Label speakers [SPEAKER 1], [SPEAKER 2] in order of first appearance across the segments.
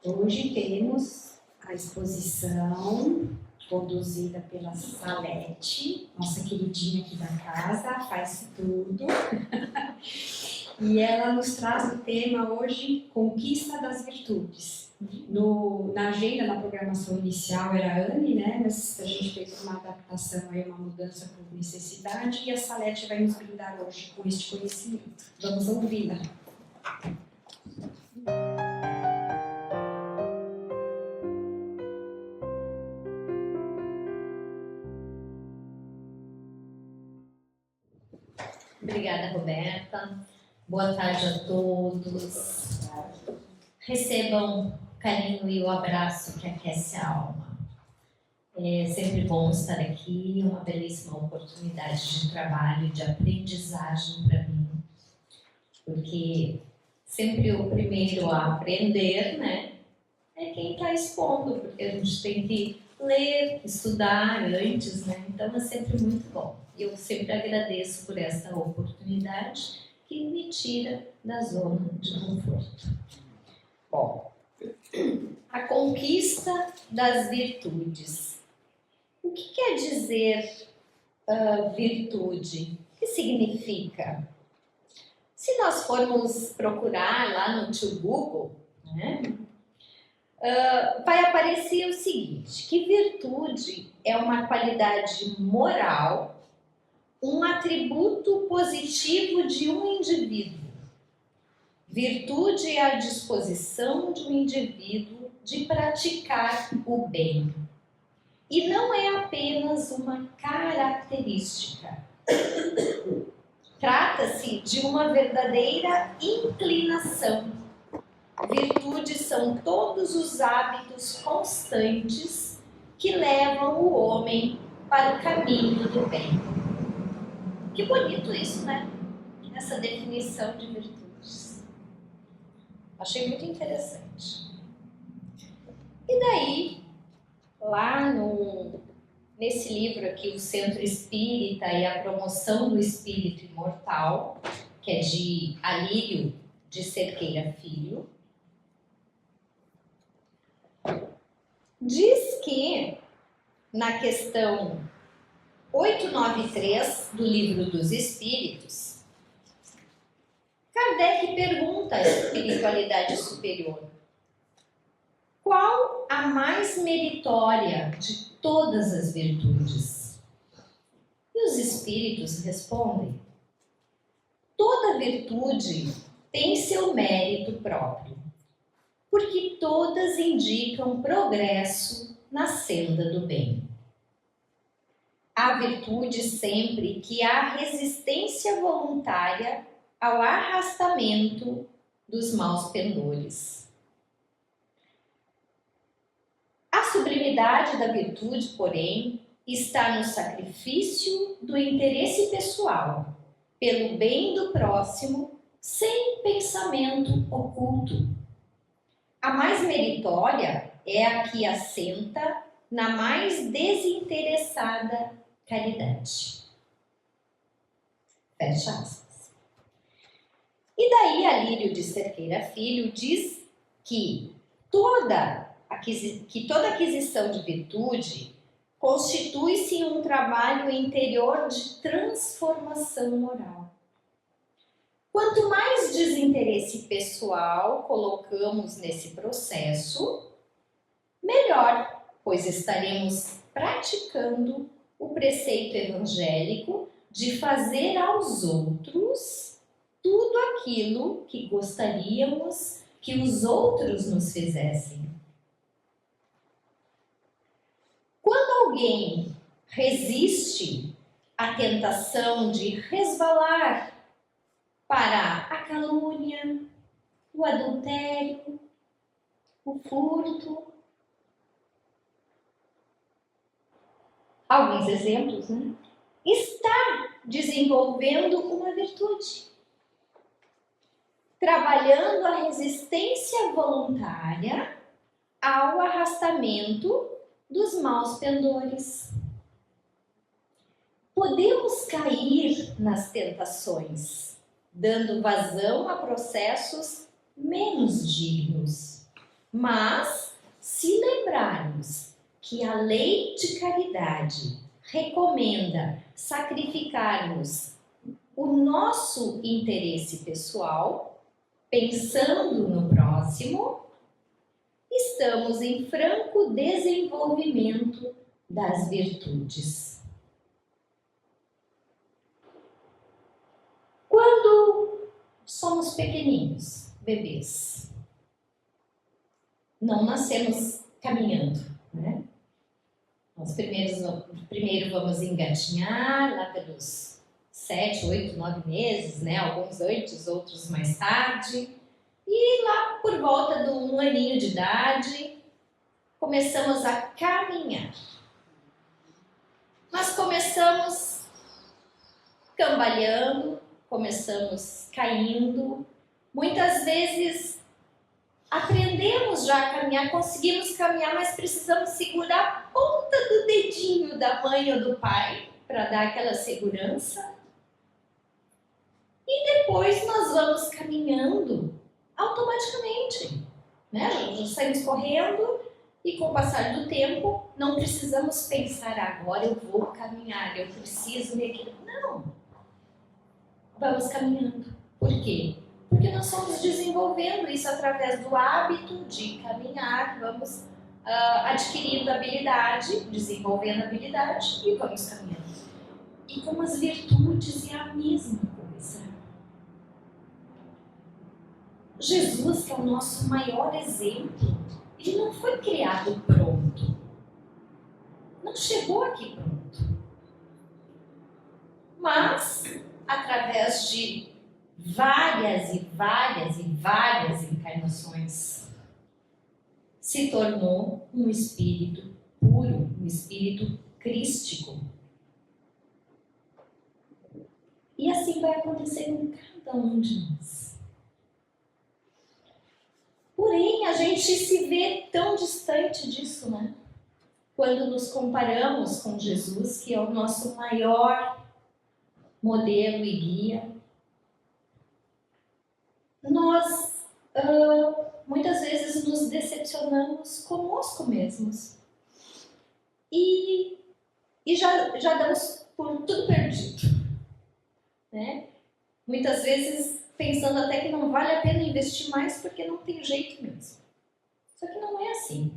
[SPEAKER 1] Hoje temos a exposição conduzida pela Salete, nossa queridinha aqui da casa, faz tudo. E ela nos traz o tema hoje, Conquista das Virtudes. Na agenda, na programação inicial era a Anne, né? Mas a gente fez uma adaptação, aí, uma mudança por necessidade, e a Salete vai nos brindar hoje com este conhecimento. Vamos ouvi-la.
[SPEAKER 2] Obrigada, Roberta. Boa tarde a todos. Recebam o carinho e o abraço que aquece a alma. É sempre bom estar aqui, uma belíssima oportunidade de trabalho e de aprendizagem para mim, porque sempre o primeiro a aprender, né, é quem está expondo, porque a gente tem que ler, estudar antes, né, então é sempre muito bom. E eu sempre agradeço por essa oportunidade que me tira da zona de conforto. Bom, a conquista das virtudes. O que quer dizer virtude? O que significa? Se nós formos procurar lá no tio Google, né, vai aparecer o seguinte, que virtude é uma qualidade moral, um atributo positivo de um indivíduo. Virtude é a disposição de um indivíduo de praticar o bem. E não é apenas uma característica. Trata-se de uma verdadeira inclinação. Virtudes são todos os hábitos constantes que levam o homem para o caminho do bem. Que bonito isso, né? Essa definição de virtudes. Achei muito interessante. E daí, lá nesse livro aqui, O Centro Espírita e a Promoção do Espírito Imortal, que é de Alírio de Cerqueira Filho, diz que, na questão 893 do Livro dos Espíritos, Kardec pergunta à espiritualidade superior: qual a mais meritória de todas as virtudes? E os espíritos respondem: toda virtude tem seu mérito próprio, porque todas indicam progresso na senda do bem. Há virtude sempre que há resistência voluntária ao arrastamento dos maus pendores. A sublimidade da virtude, porém, está no sacrifício do interesse pessoal, pelo bem do próximo, sem pensamento oculto. A mais meritória é a que assenta na mais desinteressada caridade. Fecha aspas. E daí Alírio de Cerqueira Filho diz que toda aquisição de virtude constitui-se em um trabalho interior de transformação moral. Quanto mais desinteresse pessoal colocamos nesse processo, melhor, pois estaremos praticando o preceito evangélico de fazer aos outros tudo aquilo que gostaríamos que os outros nos fizessem. Quando alguém resiste à tentação de resvalar para a calúnia, o adultério, o furto, alguns exemplos, né? Está desenvolvendo uma virtude, trabalhando a resistência voluntária ao arrastamento dos maus pendores. Podemos cair nas tentações, dando vazão a processos menos dignos. Mas, se lembrarmos que a lei de caridade recomenda sacrificarmos o nosso interesse pessoal, pensando no próximo, estamos em franco desenvolvimento das virtudes. Quando somos pequeninos, bebês, não nascemos caminhando, né? Nós primeiro vamos engatinhar lá pelos 7, 8, 9 meses, né? Alguns antes, outros mais tarde. E lá por volta de 1 aninho de idade, começamos a caminhar. Mas começamos cambaleando, começamos caindo. Muitas vezes aprendemos já a caminhar, conseguimos caminhar, mas precisamos segurar a ponta do dedinho da mãe ou do pai para dar aquela segurança. E depois nós vamos caminhando automaticamente, né? Nós saímos correndo e com o passar do tempo não precisamos pensar agora eu vou caminhar, eu preciso me equilibrar. Não. Vamos caminhando. Por quê? Porque nós fomos desenvolvendo isso através do hábito de caminhar, vamos adquirindo habilidade, desenvolvendo habilidade e vamos caminhando. E com as virtudes é a mesma coisa. Jesus, que é o nosso maior exemplo, ele não foi criado pronto. Não chegou aqui pronto. Mas, através de várias encarnações, se tornou um espírito puro, um espírito crístico. E assim vai acontecer com cada um de nós. Porém, a gente se vê tão distante disso, né? Quando nos comparamos com Jesus, que é o nosso maior modelo e guia, nós muitas vezes nos decepcionamos conosco mesmos. E já damos por tudo perdido, né? Muitas vezes pensando até que não vale a pena investir mais porque não tem jeito mesmo. Só que não é assim.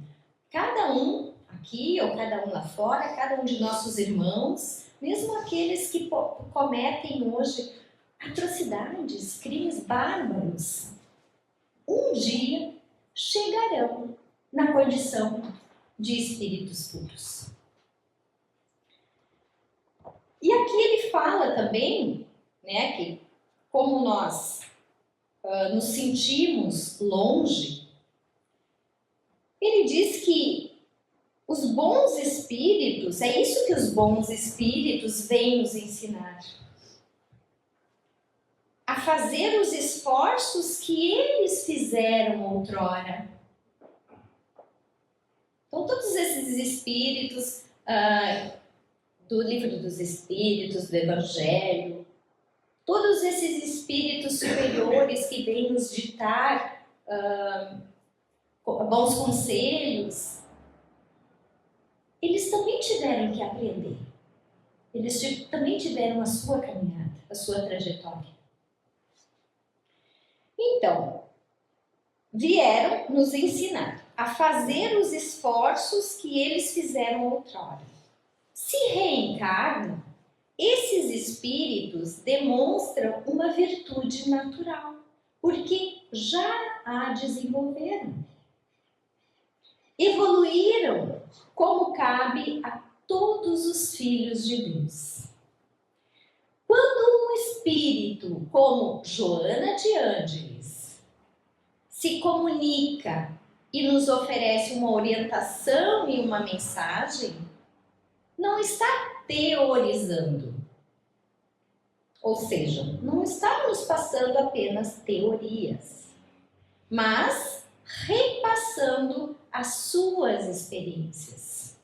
[SPEAKER 2] Cada um aqui ou cada um lá fora, cada um de nossos irmãos, mesmo aqueles que cometem hoje atrocidades, crimes bárbaros, um dia chegarão na condição de espíritos puros. E aqui ele fala também, né, que como nós nos sentimos longe, ele diz que os bons espíritos, é isso que os bons espíritos vêm nos ensinar. A fazer os esforços que eles fizeram outrora. Então, todos esses espíritos do Livro dos Espíritos, do Evangelho, todos esses espíritos superiores que vêm nos ditar bons conselhos, eles também tiveram que aprender. Eles também tiveram a sua caminhada, a sua trajetória. Então, vieram nos ensinar a fazer os esforços que eles fizeram outrora. Se reencarnam, esses espíritos demonstram uma virtude natural, porque já a desenvolveram. Evoluíram como cabe a todos os filhos de Deus. Quando um espírito como Joana de Ângeles se comunica e nos oferece uma orientação e uma mensagem, não está teorizando. Ou seja, não está nos passando apenas teorias, mas repassando as suas experiências.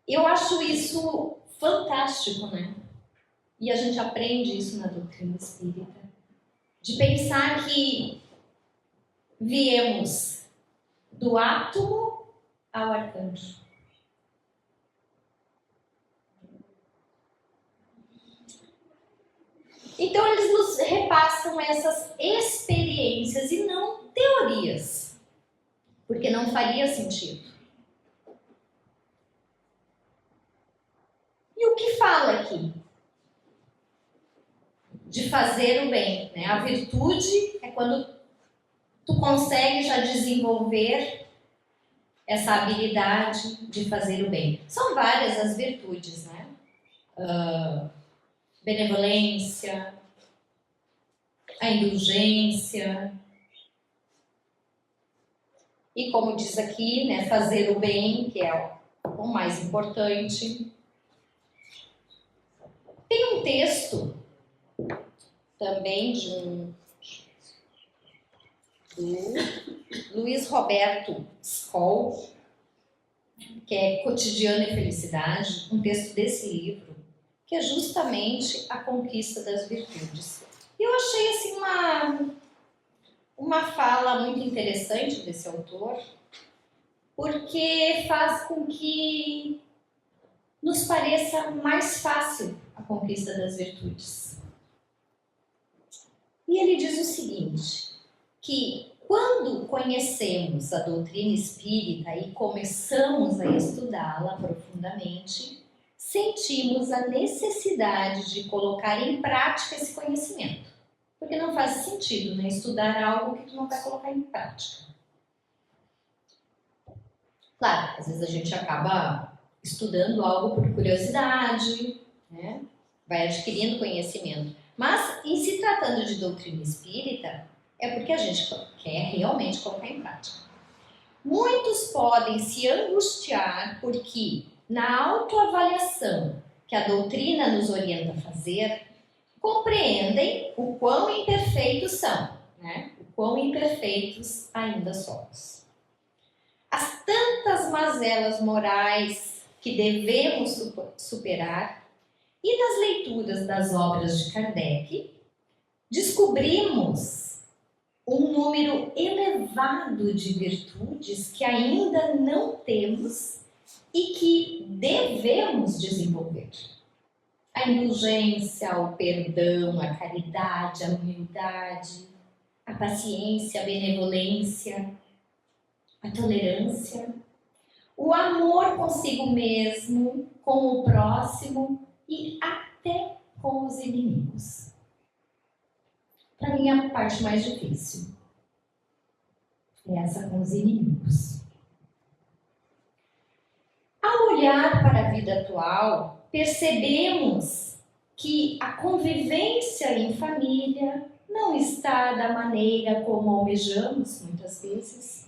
[SPEAKER 2] Eu acho isso fantástico, né? E a gente aprende isso na doutrina espírita. de pensar que viemos do átomo ao arcanjo. Então eles nos repassam essas experiências e não teorias, porque não faria sentido. E o que fala aqui? De fazer o bem, né? A virtude é quando tu consegue já desenvolver essa habilidade de fazer o bem. São várias as virtudes, né? Benevolência, a indulgência. E como diz aqui, né? Fazer o bem, que é o mais importante. Tem um texto também do Luiz Roberto Skoll, que é Cotidiano e Felicidade, um texto desse livro, que é justamente a conquista das virtudes. Eu achei assim uma fala muito interessante desse autor, porque faz com que nos pareça mais fácil a conquista das virtudes. E ele diz o seguinte, que quando conhecemos a doutrina espírita e começamos a estudá-la profundamente, sentimos a necessidade de colocar em prática esse conhecimento. Porque não faz sentido, né, estudar algo que tu não vai colocar em prática. Claro, às vezes a gente acaba estudando algo por curiosidade, né? Vai adquirindo conhecimento. Mas, em se tratando de doutrina espírita, é porque a gente quer realmente colocar em prática. Muitos podem se angustiar porque, na autoavaliação que a doutrina nos orienta a fazer, compreendem o quão imperfeitos são, né? O quão imperfeitos ainda somos. As tantas mazelas morais que devemos superar e nas leituras das obras de Kardec, descobrimos um número elevado de virtudes que ainda não temos e que devemos desenvolver. A indulgência, o perdão, a caridade, a humildade, a paciência, a benevolência, a tolerância, o amor consigo mesmo, com o próximo e até com os inimigos. Para mim, a parte mais difícil é essa com os inimigos. Ao olhar para a vida atual, percebemos que a convivência em família não está da maneira como almejamos, muitas vezes.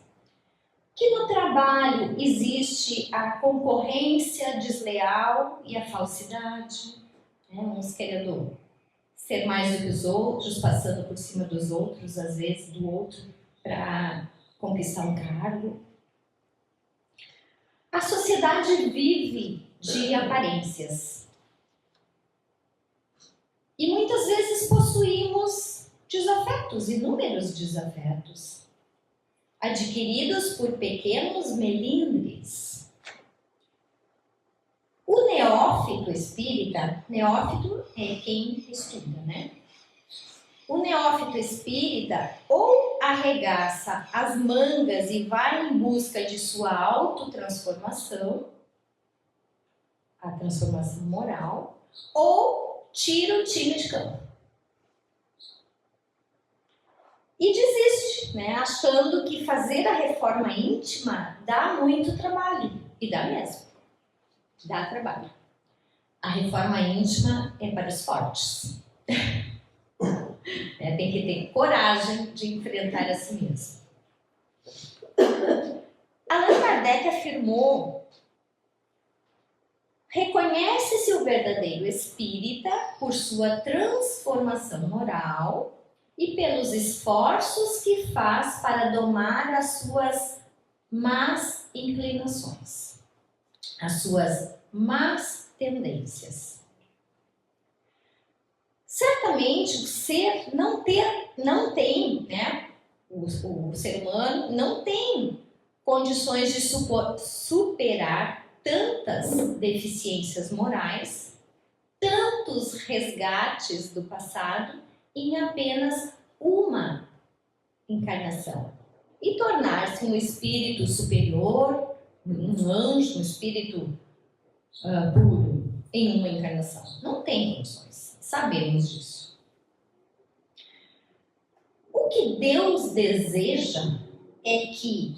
[SPEAKER 2] Que no trabalho existe a concorrência desleal e a falsidade, né? Uns querendo ser mais do que os outros, passando por cima dos outros, às vezes do outro, para conquistar um cargo. A sociedade vive de aparências. E muitas vezes possuímos desafetos, inúmeros desafetos, adquiridos por pequenos melindres. O neófito espírita, neófito é quem estuda, né? O neófito espírita ou arregaça as mangas e vai em busca de sua autotransformação, a transformação moral, ou tira o time de campo. E desiste, né? Achando que fazer a reforma íntima dá muito trabalho. E dá mesmo. Dá trabalho. A reforma íntima é para os fortes. Tem que ter coragem de enfrentar a si mesmo. Allan Kardec afirmou: reconhece-se o verdadeiro espírita por sua transformação moral e pelos esforços que faz para domar as suas más inclinações, as suas más tendências. Certamente, não não tem, né? O ser humano não tem condições de superar tantas deficiências morais, tantos resgates do passado em apenas uma encarnação e tornar-se um espírito superior, um anjo, um espírito puro em uma encarnação. Não tem condições, sabemos disso. O que Deus deseja é que,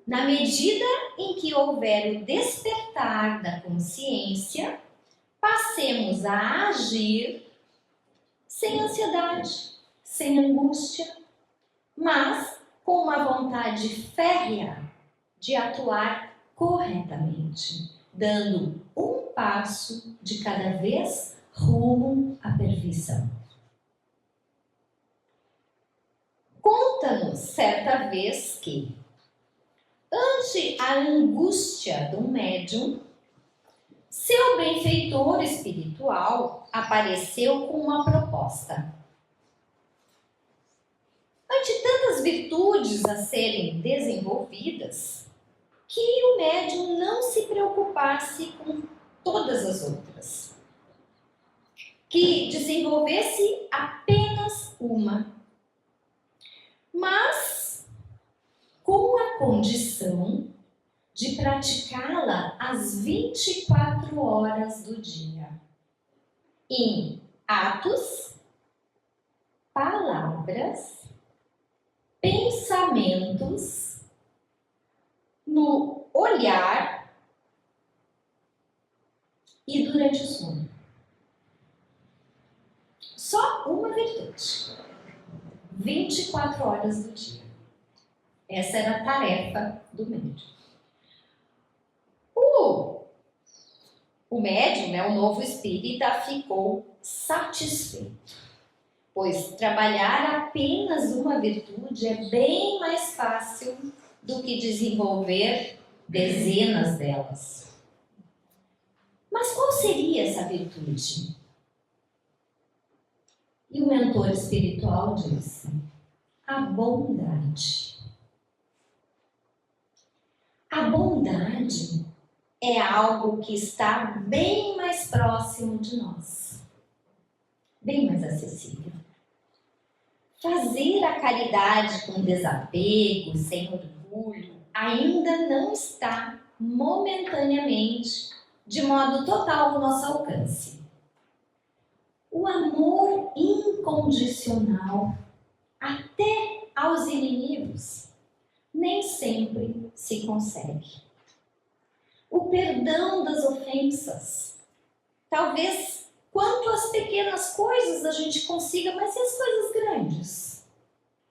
[SPEAKER 2] na medida em que houver o despertar da consciência, passemos a agir sem ansiedade, sem angústia, mas com uma vontade férrea de atuar corretamente, dando um passo de cada vez rumo à perfeição. Conta-nos certa vez que, ante a angústia do médium, seu benfeitor espiritual apareceu com uma proposta. Ante tantas virtudes a serem desenvolvidas, que o médium não se preocupasse com todas as outras, que desenvolvesse apenas uma, mas com a condição de praticá-la às 24 horas do dia, em atos, palavras, pensamentos, no olhar e durante o sono. Só uma virtude. 24 horas do dia. Essa era a tarefa do médium. O médium, né, o novo espírita, ficou satisfeito, pois trabalhar apenas uma virtude é bem mais fácil do que desenvolver dezenas delas. Mas qual seria essa virtude? E o mentor espiritual disse: a bondade. A bondade é algo que está bem mais próximo de nós, bem mais acessível. Fazer a caridade com desapego, sem orgulho, ainda não está momentaneamente, de modo total, ao nosso alcance. O amor incondicional, até aos inimigos, nem sempre se consegue. O perdão das ofensas, talvez quanto às pequenas coisas a gente consiga, mas e as coisas grandes?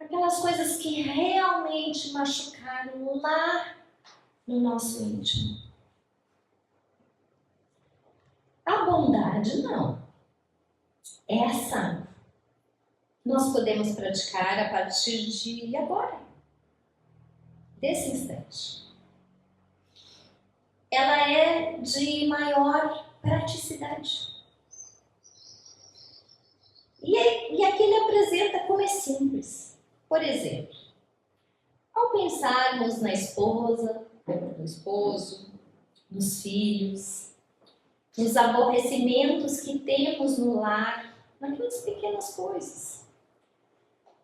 [SPEAKER 2] Aquelas coisas que realmente machucaram lá no nosso íntimo. A bondade, não. Essa nós podemos praticar a partir de agora, desse instante. Ela é de maior praticidade. E aqui ele apresenta como é simples. Por exemplo, ao pensarmos na esposa, no esposo, nos filhos, nos aborrecimentos que temos no lar, naquelas pequenas coisas,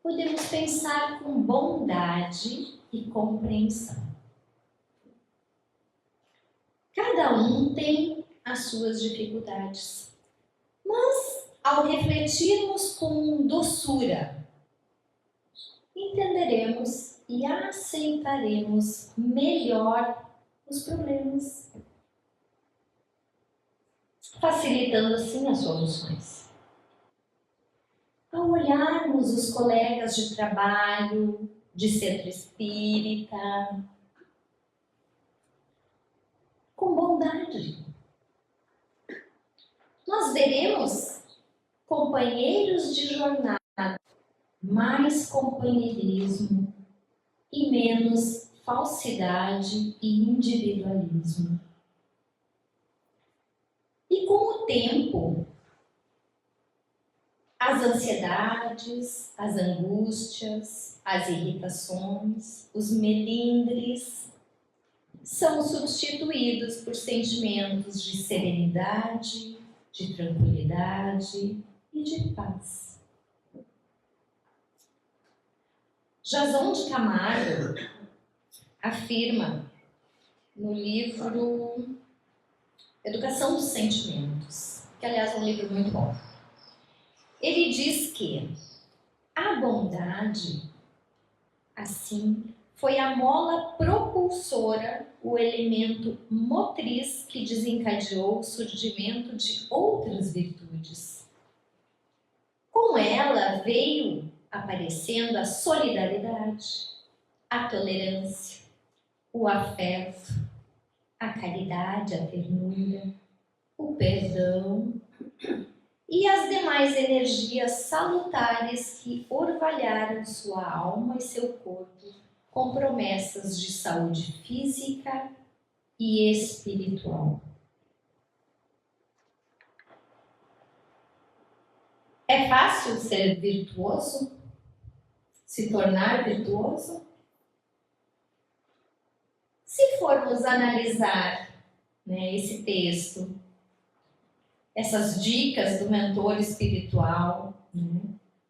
[SPEAKER 2] podemos pensar com bondade e compreensão. Cada um tem as suas dificuldades, mas ao refletirmos com doçura, entenderemos e aceitaremos melhor os problemas, facilitando assim as soluções. Ao olharmos os colegas de trabalho, de centro espírita, com bondade, nós veremos companheiros de jornada, mais companheirismo e menos falsidade e individualismo. E com o tempo, As ansiedades, as angústias, as irritações, os melindres são substituídos por sentimentos de serenidade, de tranquilidade e de paz. Jason de Camargo afirma no livro Educação dos Sentimentos, que aliás é um livro muito bom. Ele diz que a bondade, assim, foi a mola propulsora, o elemento motriz que desencadeou o surgimento de outras virtudes. Com ela veio aparecendo a solidariedade, a tolerância, o afeto, a caridade, a ternura, o perdão e as demais energias salutares que orvalharam sua alma e seu corpo com promessas de saúde física e espiritual. É fácil ser virtuoso? Se tornar virtuoso? Se formos analisar, esse texto, essas dicas do mentor espiritual,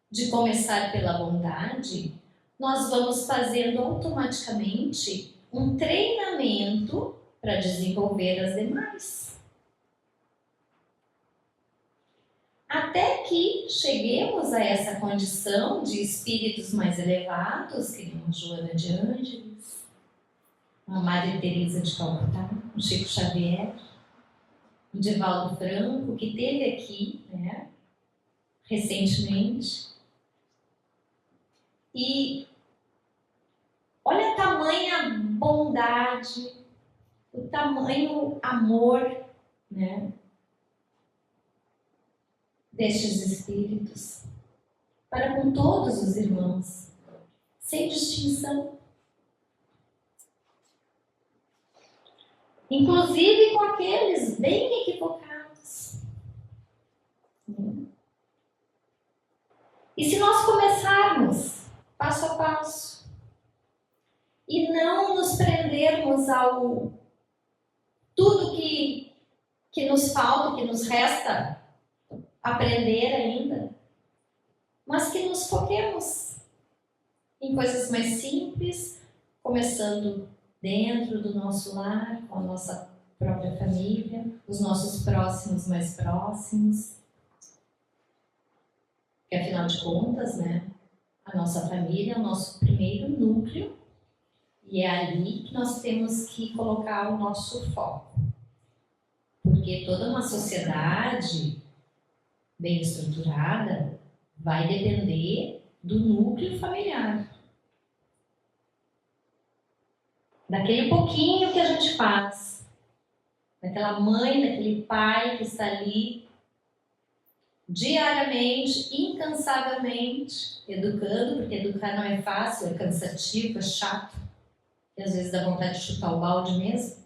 [SPEAKER 2] de começar pela bondade, nós vamos fazendo automaticamente um treinamento para desenvolver as demais. Até que cheguemos a essa condição de espíritos mais elevados, que nem a Joana de Ângeles, a Maria Teresa de Calcutá, o Chico Xavier, o Divaldo Franco, que esteve aqui, recentemente. E olha a tamanha bondade, o tamanho amor, destes espíritos para com todos os irmãos, sem distinção. Inclusive com aqueles bem equivocados. E se nós começarmos passo a passo e não nos prendermos ao tudo que nos falta, que nos resta aprender ainda, mas que nos foquemos em coisas mais simples, começando dentro do nosso lar, com a nossa própria família, os nossos próximos mais próximos. Porque, afinal de contas, a nossa família é o nosso primeiro núcleo e é ali que nós temos que colocar o nosso foco. Porque toda uma sociedade bem estruturada vai depender do núcleo familiar. Daquele pouquinho que a gente faz, daquela mãe, daquele pai que está ali diariamente, incansavelmente, educando, porque educar não é fácil, é cansativo, é chato, e às vezes dá vontade de chutar o balde mesmo.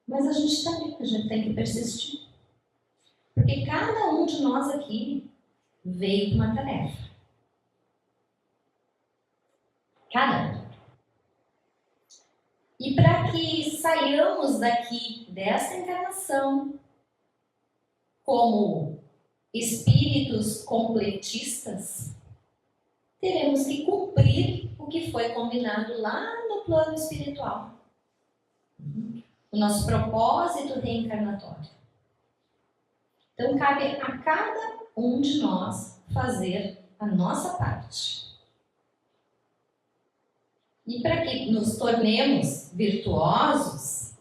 [SPEAKER 2] Mas a gente está ali, a gente tem que persistir. Porque cada um de nós aqui veio com uma tarefa. Cada um. E para que saiamos daqui dessa encarnação como espíritos completistas, teremos que cumprir o que foi combinado lá no plano espiritual. O nosso propósito reencarnatório. Então, cabe a cada um de nós fazer a nossa parte. E para que nos tornemos virtuosos,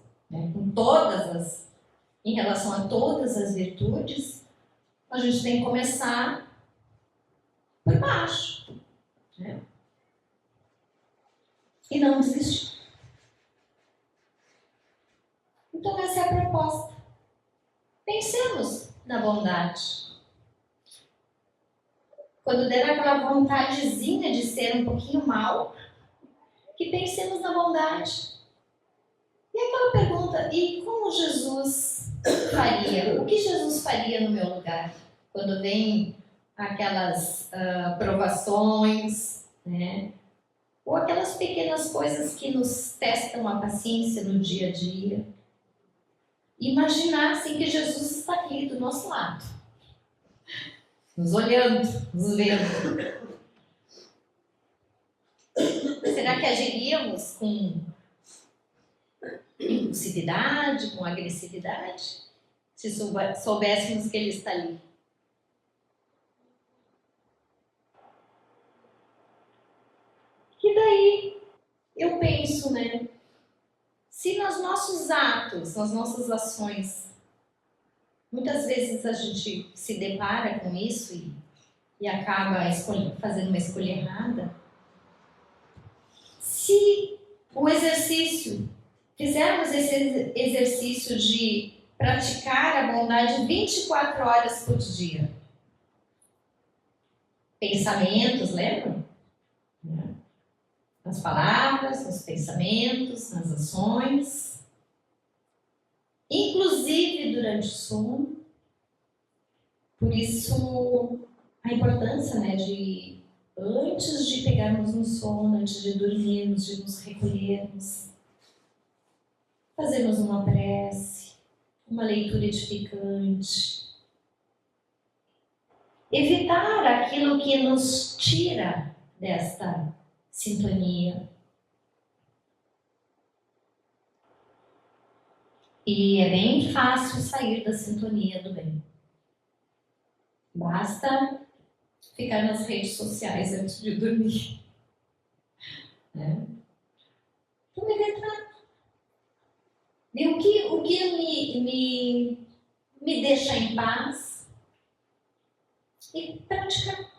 [SPEAKER 2] em relação a todas as virtudes, a gente tem que começar por baixo. E não desistir. Então, essa é a proposta. Pensemos na bondade. Quando der aquela vontadezinha de ser um pouquinho mal, que pensemos na bondade. E aquela pergunta, e como Jesus faria? O que Jesus faria no meu lugar? Quando vem aquelas provações, né? Ou aquelas pequenas coisas que nos testam a paciência no dia a dia. Imaginar assim que Jesus está aqui do nosso lado, nos olhando, nos vendo. Será que agiríamos com impulsividade, com agressividade, se soubéssemos que Ele está ali? E daí eu penso, né? Se nos nossos atos, nas nossas ações, muitas vezes a gente se depara com isso e acaba fazendo uma escolha errada, se o exercício, fizermos esse exercício de praticar a bondade 24 horas por dia, pensamentos, lembram? Nas palavras, nos pensamentos, nas ações, inclusive durante o sono. Por isso, a importância, né, de antes de pegarmos no sono, antes de dormirmos, de nos recolhermos, fazermos uma prece, uma leitura edificante. Evitar aquilo que nos tira desta sintonia. E é bem fácil sair da sintonia do bem. Basta ficar nas redes sociais antes de dormir. Né? Então, evitar. E o que me deixa em paz e praticar.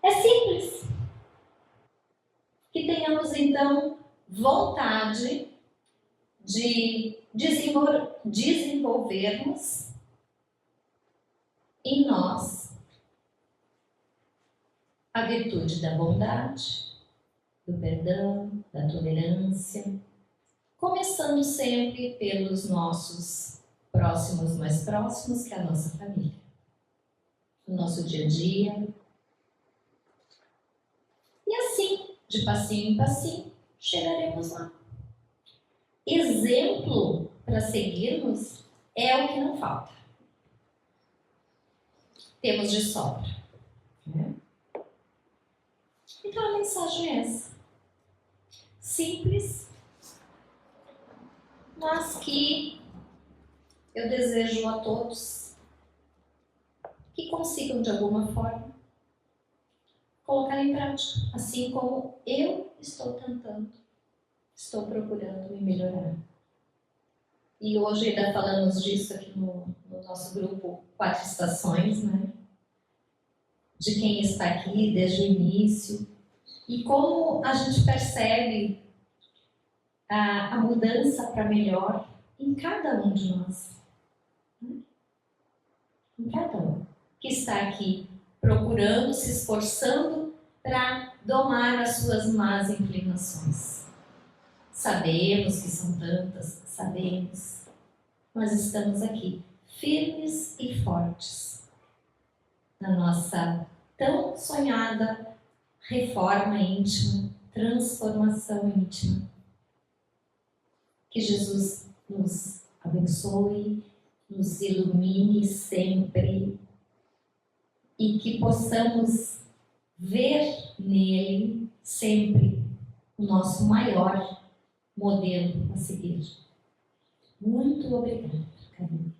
[SPEAKER 2] É simples. Que tenhamos, então, vontade de desenvolvermos em nós a virtude da bondade, do perdão, da tolerância, começando sempre pelos nossos próximos, mais próximos, que é a nossa família. No nosso dia a dia. E assim, de passinho em passinho, chegaremos lá. Exemplo para seguirmos é o que não falta. Temos de sobra. Né? Então a mensagem é essa. Simples, mas que eu desejo a todos que consigam de alguma forma colocar em prática, assim como eu estou tentando, estou procurando me melhorar. E hoje ainda falamos disso aqui no nosso grupo 4 Estações, né? De quem está aqui desde o início e como a gente percebe a mudança para melhor em cada um de nós. Em cada um que está aqui procurando, se esforçando para domar as suas más inclinações. Sabemos que são tantas, sabemos, mas estamos aqui, firmes e fortes, na nossa tão sonhada reforma íntima, transformação íntima. Que Jesus nos abençoe, nos ilumine sempre e que possamos ver nele sempre o nosso maior modelo a seguir. Muito obrigada, Camila.